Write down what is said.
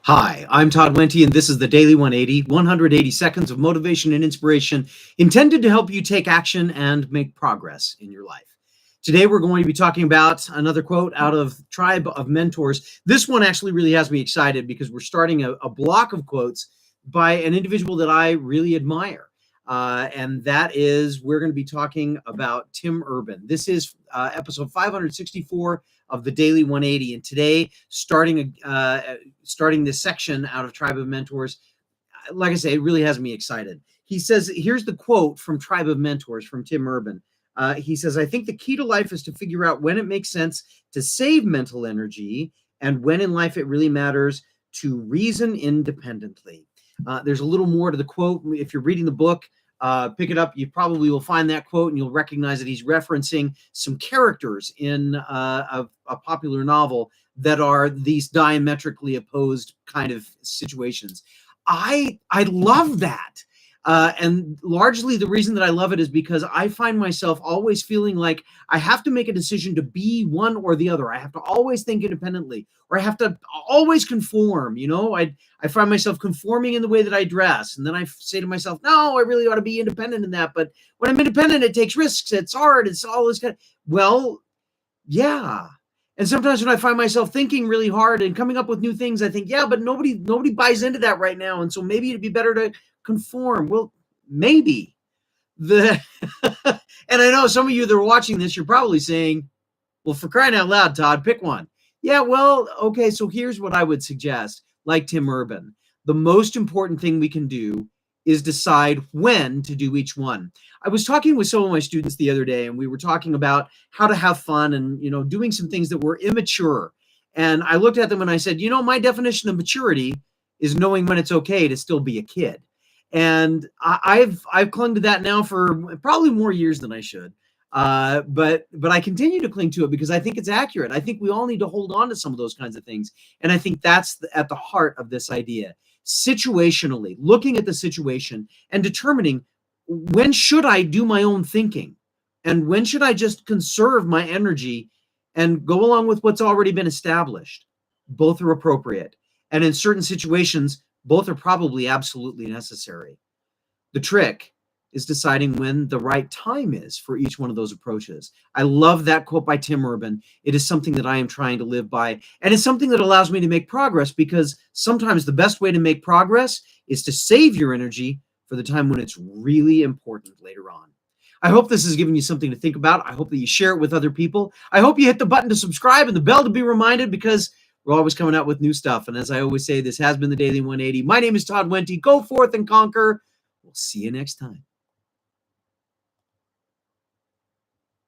Hi, I'm Todd Wente, and this is the Daily 180, 180 seconds of motivation and inspiration intended to help you take action and make progress in your life. Today, we're going to be talking about another quote out of Tribe of Mentors. This one actually really has me excited because we're starting a block of quotes by an individual that I really admire. And that is, we're going to be talking about Tim Urban. This is episode 564 of the Daily 180. And today, starting this section out of Tribe of Mentors, like I say, it really has me excited. He says, here's the quote from Tribe of Mentors from Tim Urban. He says, I think the key to life is to figure out when it makes sense to save mental energy and when in life it really matters to reason independently. There's a little more to the quote. If you're reading the book, pick it up. You probably will find that quote and you'll recognize that he's referencing some characters in a popular novel that are these diametrically opposed kind of situations. I love that. And largely the reason that I love it is because I find myself always feeling like I have to make a decision to be one or the other. I have to always think independently, or I have to always conform. I find myself conforming in the way that I dress. And then I say to myself, no, I really ought to be independent in that. But when I'm independent, it takes risks. It's hard. It's all this kind of, well, yeah. And sometimes when I find myself thinking really hard and coming up with new things, I think, yeah, but nobody buys into that right now. And so maybe it'd be better to conform. Well, maybe. And I know some of you that are watching this, you're probably saying, well, for crying out loud, Todd, pick one. Yeah, well, okay, so here's what I would suggest. Like Tim Urban, the most important thing we can do is decide when to do each one. I was talking with some of my students the other day, and we were talking about how to have fun and, doing some things that were immature. And I looked at them and I said, my definition of maturity is knowing when it's okay to still be a kid. And I've clung to that now for probably more years than I should. But I continue to cling to it because I think it's accurate. I think we all need to hold on to some of those kinds of things. And I think that's at the heart of this idea. Situationally, looking at the situation and determining when should I do my own thinking and when should I just conserve my energy and go along with what's already been established. Both are appropriate. And in certain situations, both are probably absolutely necessary. The trick is deciding when the right time is for each one of those approaches. I love that quote by Tim Urban. It is something that I am trying to live by. And it's something that allows me to make progress because sometimes the best way to make progress is to save your energy for the time when it's really important later on. I hope this has given you something to think about. I hope that you share it with other people. I hope you hit the button to subscribe and the bell to be reminded because we're always coming out with new stuff. And as I always say, this has been the Daily 180. My name is Todd Wente. Go forth and conquer. We'll see you next time.